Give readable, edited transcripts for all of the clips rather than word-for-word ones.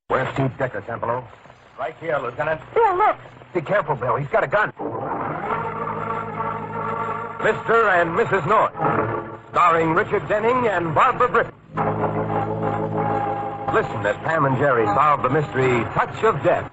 Where's Steve Decker, Tempelo? Right here, Lieutenant. Bill, look. Be careful, Bill. He's got a gun. Mr. and Mrs. North, starring Richard Denning and Barbara Britton. Listen as Pam and Jerry solve the mystery Touch of Death.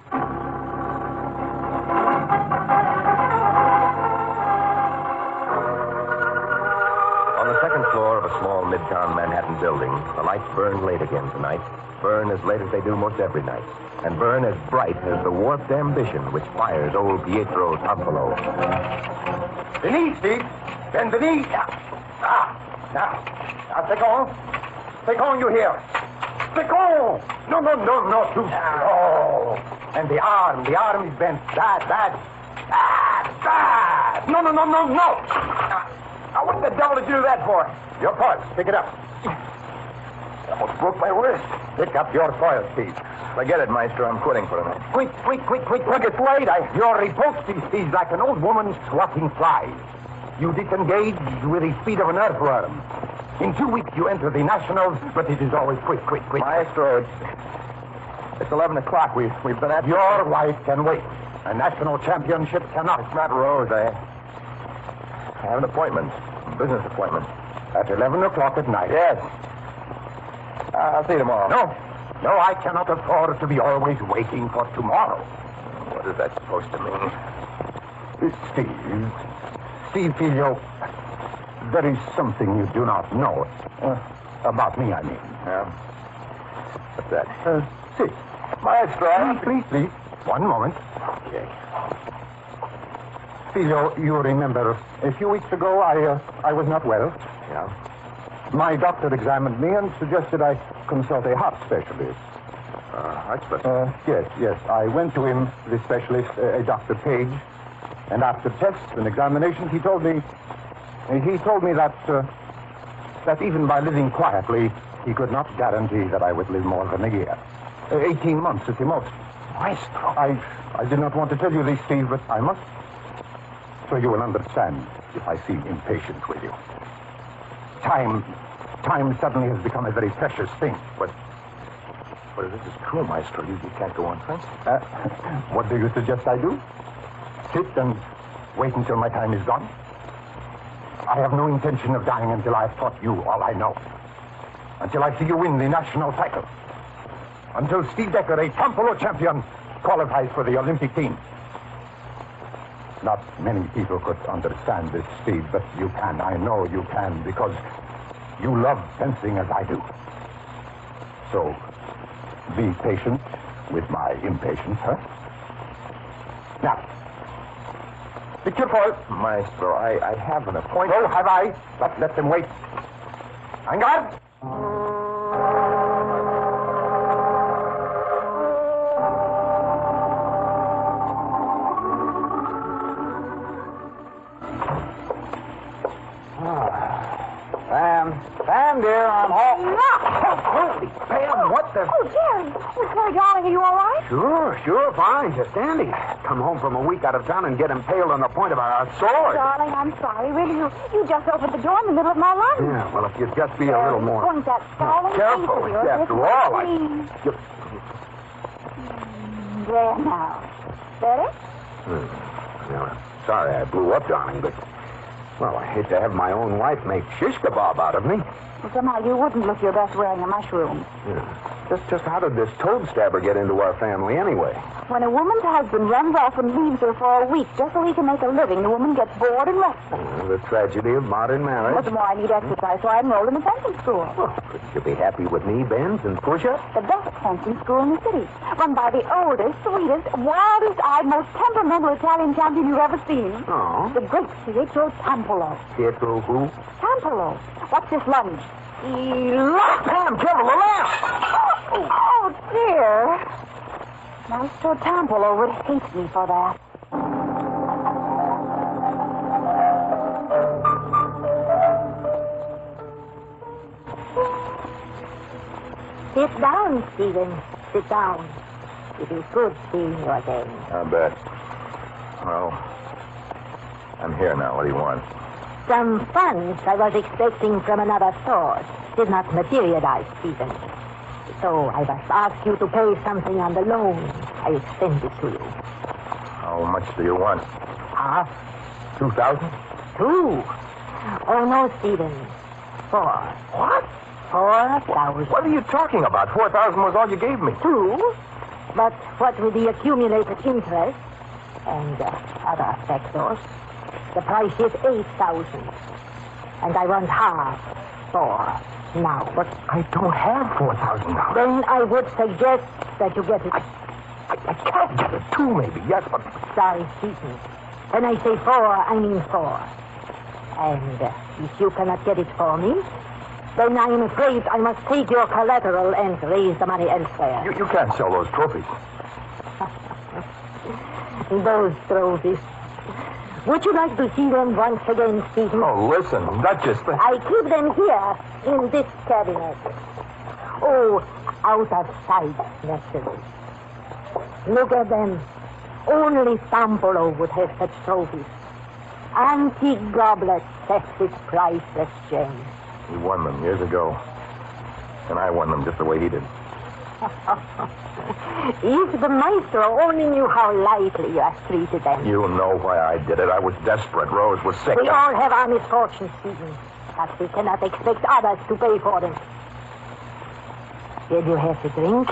On the second floor of a small midtown Manhattan building, the lights burn late again tonight. Burn as late as they do most every night. And burn as bright as the warped ambition which fires old Pietro Tampolo. The knee, Steve. Bend the knee. Now, take on. Take on, you hear? Take on. No, too slow. And the arm is bent. Bad. No. Now, what the devil did you do that for? Your pulse. Pick it up. Almost broke my wrist. Pick up your foil, Steve. Forget it, Maestro. I'm quitting for tonight. Quick. It's late. You're repulsed, Steve, like an old woman swatting flies. You disengage with the speed of an earthworm. In 2 weeks, you enter the Nationals, but it is always quick. Maestro, it's 11 o'clock. We've been at... Your wife can wait. A national championship cannot. It's not Rose. I have an appointment. A business appointment. At 11 o'clock at night. Yes. I'll see you tomorrow. No, I cannot afford to be always waiting for tomorrow. What is that supposed to mean? Steve Filio, there is something you do not know. About me, I mean. Yeah? What's that? Sit. Maestro. Please. One moment. Okay. Filio, you remember, a few weeks ago, I was not well. Yeah? My doctor examined me and suggested I consult a heart specialist. Heart specialist? Yes. I went to him, the specialist, a Dr. Page, and after tests and examinations, he told me that even by living quietly, he could not guarantee that I would live more than a year. 18 months at the most. Maestro. I did not want to tell you this, Steve, but I must. So you will understand if I seem impatient with you. Time suddenly has become a very precious thing. But if this is true, Maestro, you can't go on thinking. What do you suggest I do? Sit and wait until my time is gone? I have no intention of dying until I have taught you all I know. Until I see you win the national title. Until Steve Decker, a Tampolo champion, qualifies for the Olympic team. Not many people could understand this, Steve, but you can. I know you can, because you love fencing as I do. So, be patient with my impatience, huh? Now, pick your foil. Maestro, I have an appointment. So have I, but let them wait. En garde! Pam, dear, I'm home. Holy Pam, what the... Oh, Jerry. Oh, Jerry, darling, are you all right? Sure, fine. Just Andy. Come home from a week out of town and get impaled on the point of a sword. Darling, I'm sorry. Really, you just opened the door in the middle of my lunch. Yeah, well, if you'd just be a little more... Point that scowling careful. face of yours. After all, Please. There now. Better? Well, sorry I blew up, darling, but... Well, I hate to have my own wife make shish kebab out of me. Well, somehow you wouldn't look your best wearing a mushroom. Yeah. Just how did this toad stabber get into our family anyway? When a woman's husband runs off and leaves her for a week just so he can make a living, the woman gets bored and restless. The tragedy of modern marriage. What's more, I need exercise, so I enrolled in a fencing school. Well, couldn't you be happy with knee bends and push-ups? The best fencing school in the city. Run by the oldest, sweetest, wildest-eyed, most temperamental Italian champion you've ever seen. Oh? The great Pietro Tampolo. Pietro who? Tampolo. What's this lunge? Pam, careful, the lamp! Oh, dear. Maestro Tampolo would hate me for that. Sit down, Stephen. Sit down. It is good seeing you again. I bet. Well, I'm here now. What do you want? Some funds I was expecting from another source did not materialize, Stephen. So I must ask you to pay something on the loan I extended to you. How much do you want? Half? 2,000? 2. Oh, no, Stephen. 4. What? 4,000. What are you talking about? 4,000 was all you gave me. 2. But what with the accumulated interest and other factors, the price is 8,000. And I want half. 4. Now. But I don't have $4,000. Then I would suggest that you get it. I can't get it. 2 maybe, yes, but... Sorry, Stephen. When I say 4, I mean 4. And if you cannot get it for me, then I am afraid I must take your collateral and raise the money elsewhere. You can't sell those trophies. Those trophies. Would you like to see them once again, Stephen? Oh, listen, Duchess. I keep them here in this cabinet. Oh, out of sight, naturally. Look at them. Only Tampolo would have such trophies. Antique goblets set with priceless gems. He won them years ago. And I won them just the way he did. If the maestro only knew how lightly you have treated them. You know why I did it. I was desperate. Rose was sick. We all have our misfortunes, Stephen. But we cannot expect others to pay for them. Did you have to drink?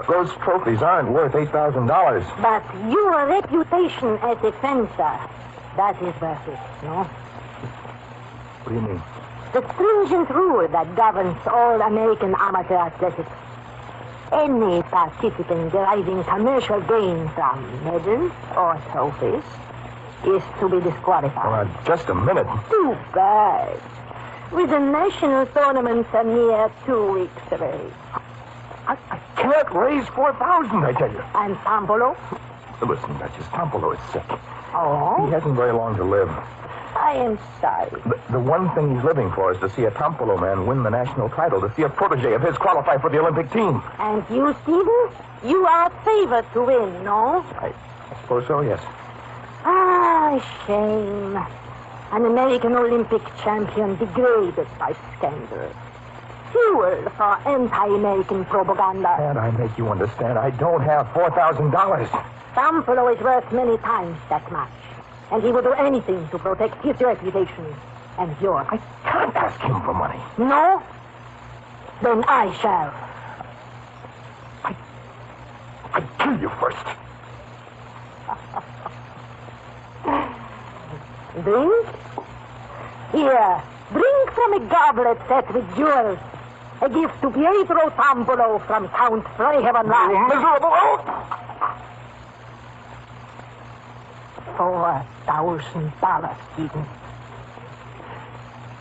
Those trophies aren't worth $8,000. But your reputation as a fencer, that is worth it, no? What do you mean? The stringent rule that governs all American amateur athletics. Any participant deriving commercial gain from medals or trophies is to be disqualified. Just a minute. Too bad. With the national tournaments a mere 2 weeks away. I can't raise $4,000, I tell you. And Tampolo? Listen, Duchess, Tampolo is sick. Oh? He hasn't very long to live. I am sorry. The one thing he's living for is to see a Tampolo man win the national title, to see a protege of his qualify for the Olympic team. And you, Stephen? You are favored to win, no? I suppose so, yes. Ah, shame. An American Olympic champion degraded by scandal. Fuel for anti-American propaganda. Can't I make you understand? I don't have $4,000. Tampolo is worth many times that much. And he will do anything to protect his reputation and yours. I can't ask him for money. No? Then I shall. I'd kill you first. Drink? Here, drink from a goblet set with jewels. A gift to Pietro Tampolo from Count Freheaven. You miserable! $4,000, Stephen.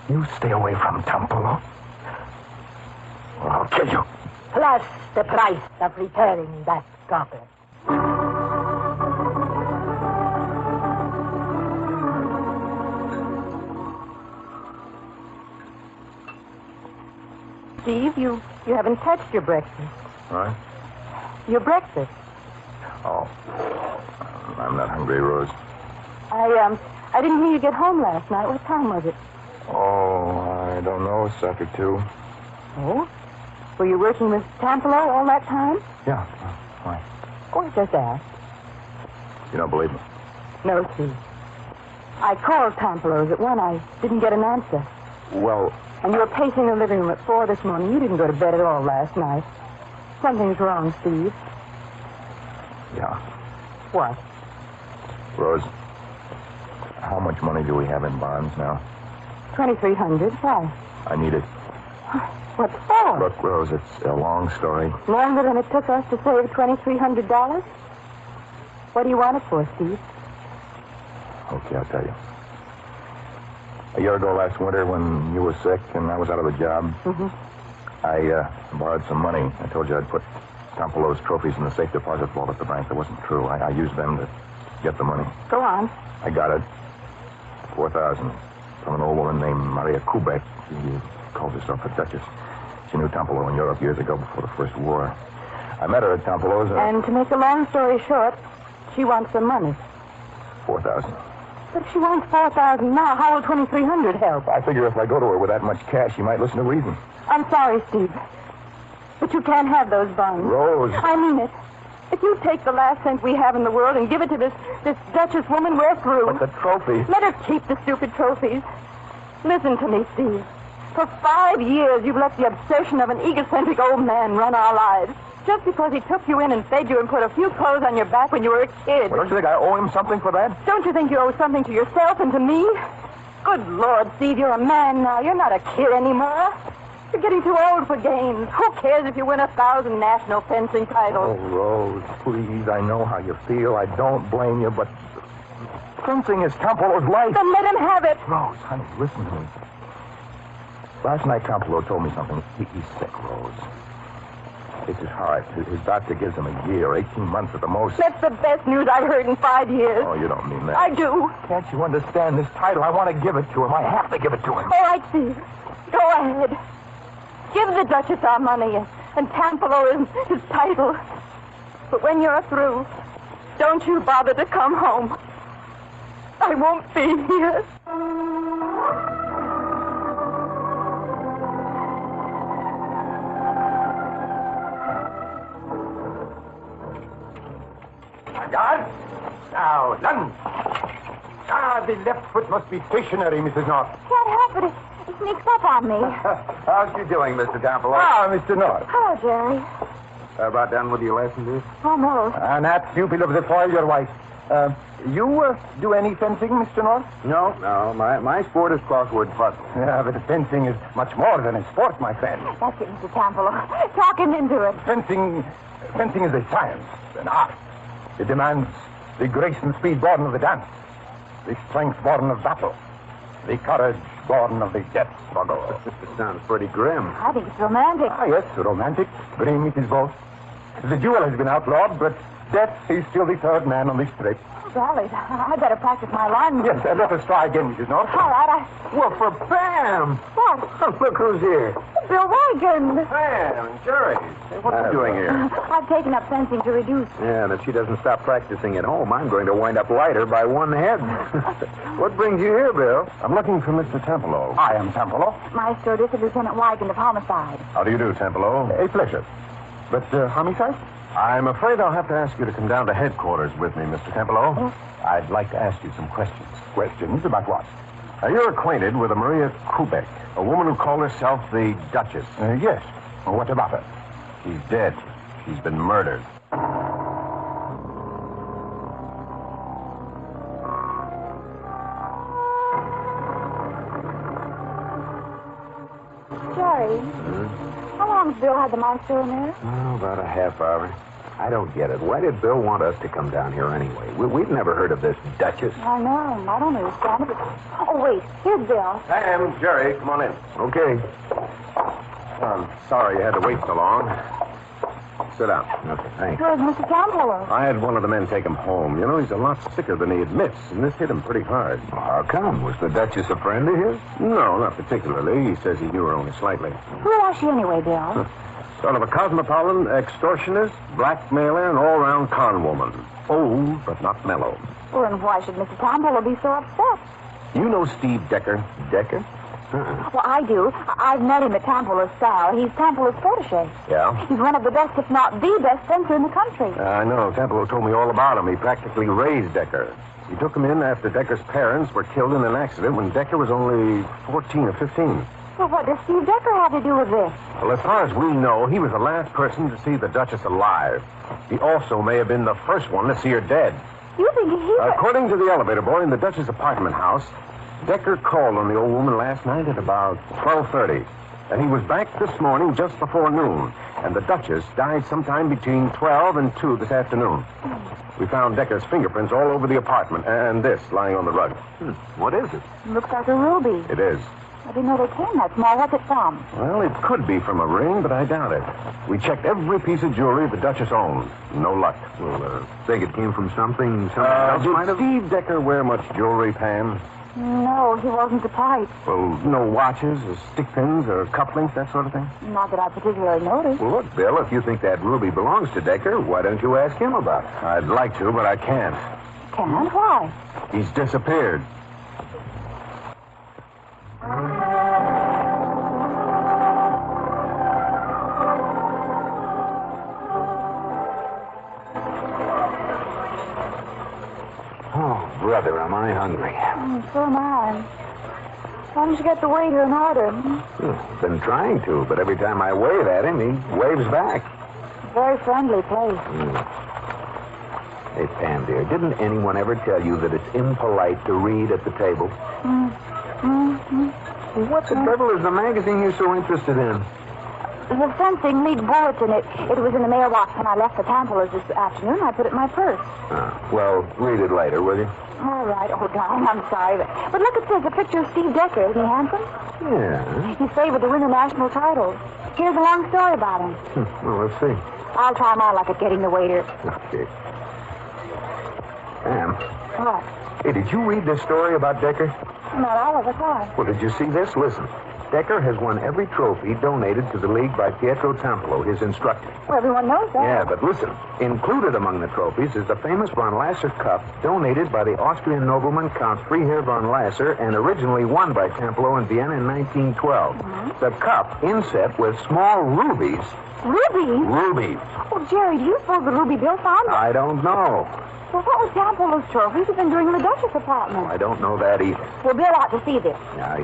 You stay away from Tampolo, or I'll kill you. Plus the price of repairing that goblet. Steve, you haven't touched your breakfast. What? Your breakfast. Oh. I'm not hungry, Rose. I didn't hear you get home last night. What time was it? Oh, I don't know. It's after 2. Oh? Were you working with Tampolo all that time? Yeah. Why? Oh, I just asked. You don't believe me? No, Steve. I called Tampolo's at 1. I didn't get an answer. Well... And you were pacing the living room at 4 this morning. You didn't go to bed at all last night. Something's wrong, Steve. Yeah. What? Rose, how much money do we have in bonds now? $2,300. Why? I need it. What for? Look, Rose, it's a long story. Longer than it took us to save $2,300? What do you want it for, Steve? Okay, I'll tell you. A year ago last winter, when you were sick and I was out of a job, I borrowed some money. I told you I'd put Tampolo's trophies in the safe deposit vault at the bank. That wasn't true. I used them to get the money. Go on. I got it. 4,000 from an old woman named Maria Kubek. She called herself a duchess. She knew Tampolo in Europe years ago before the First War. I met her at Tampolo's. And to make a long story short, she wants some money. 4,000. But if she wants 4,000 now, how will 2,300 help? I figure if I go to her with that much cash, she might listen to reason. I'm sorry, Steve. But you can't have those buns. Rose. I mean it. If you take the last cent we have in the world and give it to this Duchess woman, we're through. But the trophy. Let her keep the stupid trophies. Listen to me, Steve. For 5 years, you've let the obsession of an egocentric old man run our lives. Just because he took you in and fed you and put a few clothes on your back when you were a kid. Well, don't you think I owe him something for that? Don't you think you owe something to yourself and to me? Good Lord, Steve, you're a man now. You're not a kid anymore. You're getting too old for games. Who cares if you win 1,000 national fencing titles? Oh, Rose, please, I know how you feel. I don't blame you, but fencing is Campolo's life. Then let him have it. Rose, honey, listen to me. Last night, Campolo told me something. He's sick, Rose. It's his heart. His doctor gives him a year, 18 months at the most. That's the best news I've heard in 5 years. Oh, you don't mean that. I do. Can't you understand this title? I want to give it to him. I have to give it to him. All right, Steve. Go ahead. Give the Duchess our money and Campolo his title. But when you're through, don't you bother to come home. I won't be here. Guard. Now, lunge. The left foot must be stationary, Mrs. North. Can't help it. It sneaks up on me. How's she doing, Mr. Campolo? Mr. North. Hello, Jerry. About done with your lesson, dear? Almost. Nat, pupil of the foil, your wife. You do any fencing, Mr. North? No. My sport is crossword puzzle. Yeah, but fencing is much more than a sport, my friend. That's it, Mr. Campbell. Talk him into it. Fencing is a science, an art. It demands the grace and speed born of the dance, the strength born of battle, the courage born of the death struggle. Sounds pretty grim. I think it's romantic. Yes, romantic. Grim it is both. The duel has been outlawed, but death is still the third man on this trip. Oh, golly, I better practice my lines. Yes, let us try again, Mrs. North. All right, Well, for Pam! What? Look who's here. Bill Wagon. Pam and Jerry. Hey, what are you doing here? I've taken up fencing to reduce. Yeah, and if she doesn't stop practicing at home, I'm going to wind up lighter by one head. What brings you here, Bill? I'm looking for Mr. Tempelo. I am Tempelo. Maestro, this is Lieutenant Wagon of Homicide. How do you do, Tempelo? A pleasure. But, homicide? I'm afraid I'll have to ask you to come down to headquarters with me, Mr. Tempelo. Yes? I'd like to ask you some questions. Questions? About what? You're acquainted with a Maria Kubek, a woman who called herself the Duchess. Yes. Well, what about her? She's dead. She's been murdered. Jerry, how long's Bill had the maestro in there? Oh, about a half hour. I don't get it. Why did Bill want us to come down here anyway? We've never heard of this Duchess. I know. I don't understand it. Oh, wait. Here's Bill. Sam, Jerry, come on in. Okay. I'm sorry you had to wait so long. Sit down. Okay, thanks. Where's Mr. Campbell? I had one of the men take him home. You know, he's a lot sicker than he admits, and this hit him pretty hard. Well, how come? Was the Duchess a friend of his? No, not particularly. He says he knew her only slightly. Who was she anyway, Bill? Sort of a cosmopolitan, extortionist, blackmailer, and all-round con woman. Old, but not mellow. Well, then why should Mr. Campbell be so upset? You know Steve Decker? Decker? Well, I do. I've met him at Campbell's style. He's Campbell's protege. Yeah? He's one of the best, if not the best, fencer in the country. I know. Tempelo told me all about him. He practically raised Decker. He took him in after Decker's parents were killed in an accident when Decker was only 14 or 15. Well, what does Steve Decker have to do with this? Well, as far as we know, he was the last person to see the Duchess alive. He also may have been the first one to see her dead. You think he... According to the elevator boy in the Duchess' apartment house, Decker called on the old woman last night at about 12:30. And he was back this morning just before noon. And the Duchess died sometime between 12 and 2 this afternoon. We found Decker's fingerprints all over the apartment, and this lying on the rug. What is it? Looks like a ruby. It is. I didn't know they came that small. What's it from? Well, it could be from a ring, but I doubt it. We checked every piece of jewelry the Duchess owned. No luck. Well, think it came from something else might Did have... Steve Decker wear much jewelry, Pam? No, he wasn't the type. Well, no watches, or stick pins, or cufflinks, that sort of thing? Not that I particularly noticed. Well, look, Bill, if you think that ruby belongs to Decker, why don't you ask him about it? I'd like to, but I can't. Can't? Why? He's disappeared. brother, am I hungry. So am I. Why don't you get the waiter an order? Been trying to, but every time I wave at him, he waves back. Very friendly place. Hey, Pam, dear, didn't anyone ever tell you that it's impolite to read at the table? What the devil is the magazine you're so interested in? The fencing league bulletin. It was in the mailbox when I left the Pampelos this afternoon. I put it in my purse. Well, read it later, will you? All right. Oh, darling, I'm sorry. But look, it says a picture of Steve Decker. Isn't he handsome? Yeah. He's favored to win the national title. Here's a long story about him. Well, let's see. I'll try my luck at getting the waiter. Okay. Pam. What? Hey, did you read this story about Decker? Not all of it, why? Well, did you see this? Listen. Decker has won every trophy donated to the league by Pietro Tampolo, his instructor. Well, everyone knows that. Yeah, but listen. Included among the trophies is the famous von Lasser Cup, donated by the Austrian nobleman Count Freiherr von Lasser and originally won by Tampolo in Vienna in 1912. The cup inset with small rubies. Rubies? Rubies. Oh, Jerry, do you suppose the Ruby Bill found it? I don't know. Well, what was Tampolo's trophies have been doing in the Duchess apartment? I don't know that either. Well, Bill ought to see this. Yeah,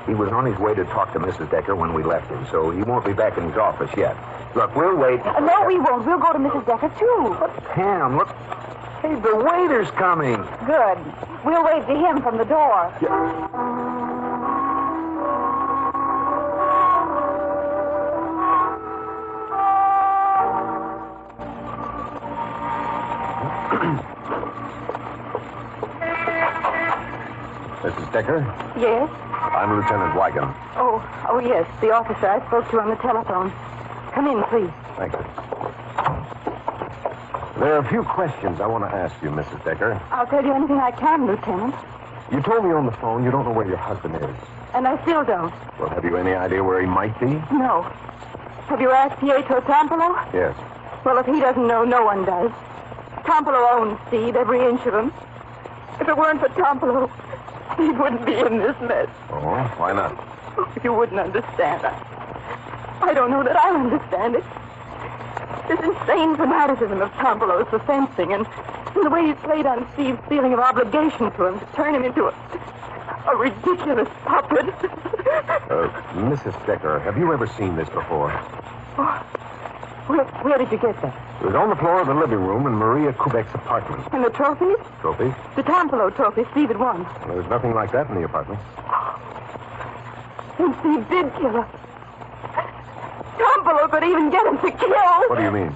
he was on his way to talk to Mrs. Decker when we left him, so he won't be back in his office yet. Look, we'll wait. No, we won't. We'll go to Mrs. Decker, too. But, Pam, look. Hey, the waiter's coming. Good. We'll wave to him from the door. Mrs. Decker? Yes? I'm Lieutenant Wigan. Oh, yes. The officer I spoke to on the telephone. Come in, please. Thank you. There are a few questions I want to ask you, Mrs. Decker. I'll tell you anything I can, Lieutenant. You told me on the phone you don't know where your husband is. And I still don't. Well, have you any idea where he might be? No. Have you asked Pietro Tampolo? Yes. Well, if he doesn't know, no one does. Tampolo owns Steve, every inch of him. If it weren't for Tampolo, he wouldn't be in this mess. Oh, why not? If you wouldn't understand, I don't know that I'll understand it. This insane fanaticism of Tampolo's for fencing and the way he's played on Steve's feeling of obligation to him to turn him into a ridiculous puppet. Mrs. Decker, have you ever seen this before? Where did you get that? It was on the floor of the living room in Maria Kubek's apartment. And the trophies? Trophies? The Tampolo trophy Steve had won. There was nothing like that in the apartment. And Steve did kill her. Tampolo could even get him to kill. What do you mean?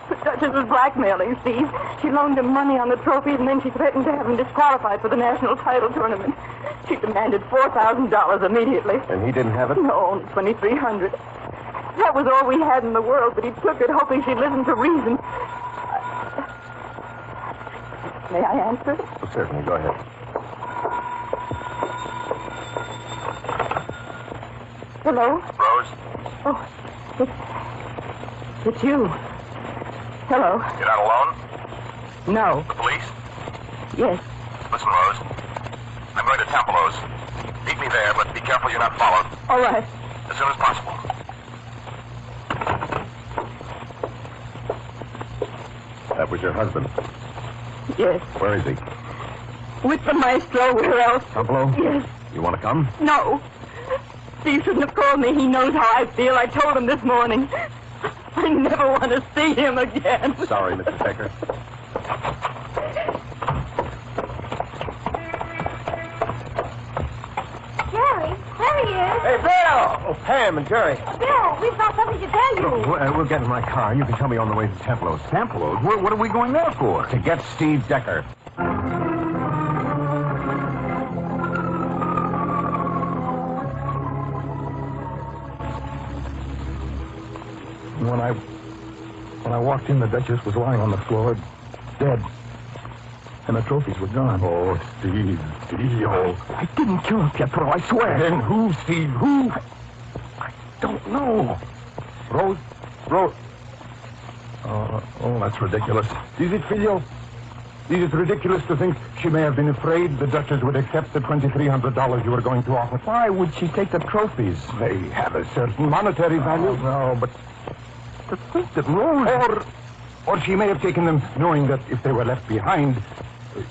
The Duchess was blackmailing Steve. She loaned him money on the trophies, and then she threatened to have him disqualified for the national title tournament. She demanded $4,000 immediately. And he didn't have it? No, only $2,300. That was all we had in the world, but he took it, hoping she'd listen to reason. May I answer? Oh, certainly. Go ahead. Hello? Rose, Oh, it's you. Hello? you're not alone? No. The police? Yes. Listen, Rose. I'm going to Tempelo's. Meet me there, but be careful you're not followed. All right. As soon as possible. That was your husband. Yes. Where is he? With the maestro, where else? Tampolo? Yes. You want to come? No. Steve shouldn't have called me. He knows how I feel. I told him this morning. I never want to see him again. Sorry, Mrs. Decker. Jerry, there he is. Hey, Bill! Oh, Pam and Jerry. Bill, we've got something to tell you. We'll get in my car. You can tell me on the way to Templo's. Tampolo's? What are we going there for? To get Steve Decker. When I walked in, the Duchess was lying on the floor, dead. And the trophies were gone. Oh, Steve. I didn't kill him, Pietro, I swear. Then who, Steve? Who? I don't know. Rose? Oh, that's ridiculous. Is it, Filio? Is it ridiculous to think she may have been afraid the Duchess would accept the $2,300 you were going to offer? Why would she take the trophies? They have a certain monetary value. No, but to think that Rose... Or she may have taken them knowing that if they were left behind,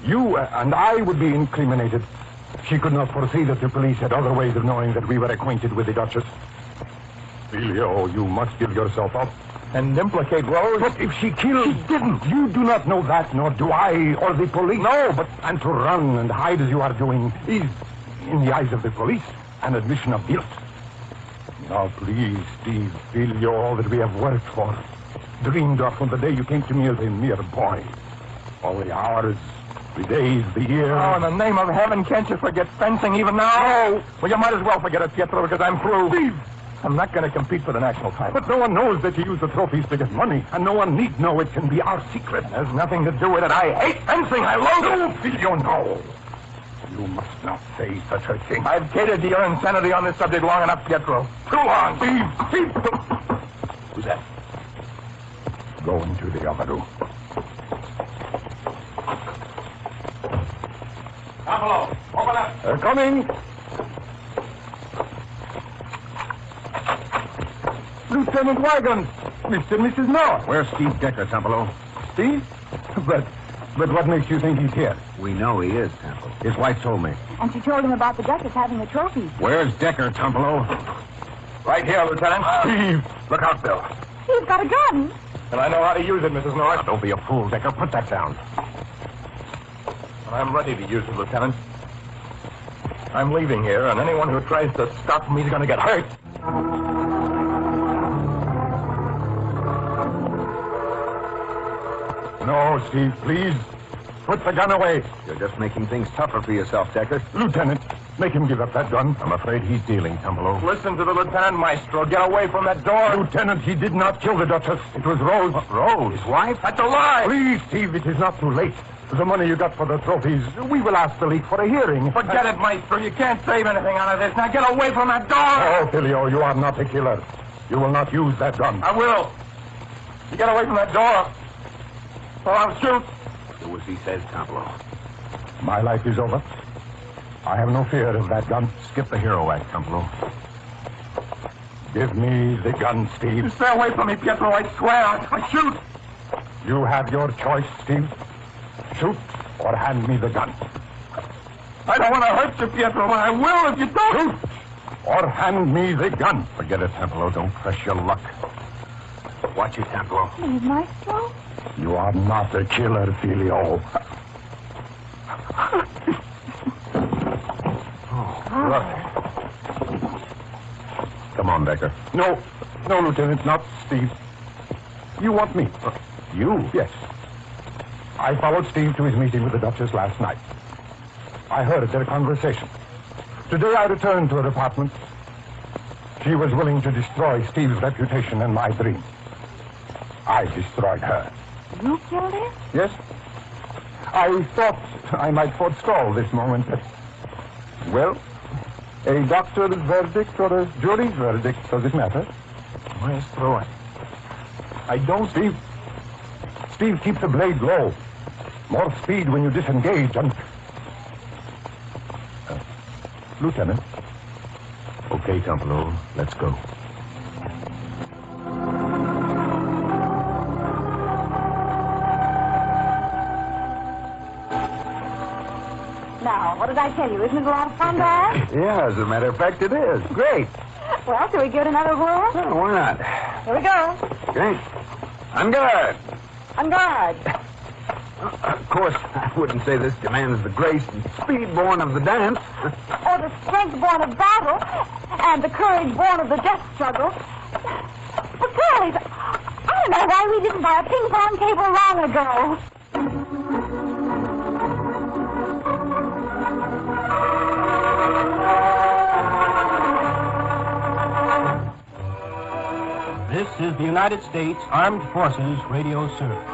You and I would be incriminated. She could not foresee that the police had other ways of knowing that we were acquainted with the Duchess. Filio, you must give yourself up. And implicate Rose? But if she killed... She didn't. You do not know that, nor do I, or the police. No, but... And to run and hide as you are doing is, in the eyes of the police, an admission of guilt. Now, please, Steve, Filio, all that we have worked for, dreamed of from the day you came to me as a mere boy. All the hours, the days, the years... Oh, in the name of heaven, can't you forget fencing even now? No. Well, you might as well forget it, Pietro, because I'm through. Steve! I'm not going to compete for the national title. But no one knows that you use the trophies to get money, and no one need know. It can be our secret. It has nothing to do with it. I hate fencing. I loathe it. Filio, no. You must not say such a thing. I've catered to your insanity on this subject long enough, Pietro. Too long. Steve! Who's that? Go into the other room. Buffalo, open up. They're coming. Lieutenant Wagon, Mr. and Mrs. Noah. Where's Steve Decker, Tempelo? Steve? But what makes you think he's here? We know he is, Temple. His wife told me. And she told him about the Duchess having the trophy. Where's Decker, Tempelo? Right here, Lieutenant. Steve! Look out, Bill. He's got a gun. And I know how to use it, Mrs. Norris. Don't be a fool, Decker. Put that down. I'm ready to use it, Lieutenant. I'm leaving here, and anyone who tries to stop me is going to get hurt. No, Steve, please. Put the gun away. You're just making things tougher for yourself, Decker. Lieutenant, make him give up that gun. I'm afraid he's dealing, Tempelo. Listen to the Lieutenant Maestro. Get away from that door. Lieutenant, he did not kill the Duchess. It was Rose. Rose? His wife? That's a lie. Please, Steve, it is not too late. The money you got for the trophies, we will ask the league for a hearing. Forget it, Maestro. You can't save anything out of this. Now get away from that door. Oh, Filio, you are not a killer. You will not use that gun. I will. You get away from that door, or I'll shoot. Do as he says, Tempelo. My life is over. I have no fear of that gun. Skip the hero act, Tempelo. Give me the gun, Steve. You stay away from me, Pietro. I swear. I shoot. You have your choice, Steve. Shoot or hand me the gun. I don't want to hurt you, Pietro, but I will if you don't. Shoot or hand me the gun. Forget it, Tempelo. Don't press your luck. Watch it, Tempelo. Please, Maestro. You are not a killer, Filio. Look. Come on, Decker. No, Lieutenant, not Steve. You want me? You? Yes. I followed Steve to his meeting with the Duchess last night. I heard their conversation. Today I returned to her apartment. She was willing to destroy Steve's reputation and my dream. I destroyed her. You killed her? Yes? I thought I might forestall this moment, but... Well, a doctor's verdict or a jury's verdict, does it matter? Maestro, I don't, Steve. Steve, keep the blade low. More speed when you disengage and... Lieutenant. Okay, Tempelo. Let's go. Now, what did I tell you? Isn't it a lot of fun, Dad? Yeah, as a matter of fact, it is. Great. Well, shall we give it another whirl? Oh, why not? Here we go. Great. On guard. On guard. Of course, I wouldn't say this demands the grace and speed born of the dance. Or the strength born of battle, and the courage born of the death struggle. But, girlies, I don't know why we didn't buy a ping-pong table long ago. This is the United States Armed Forces Radio Service.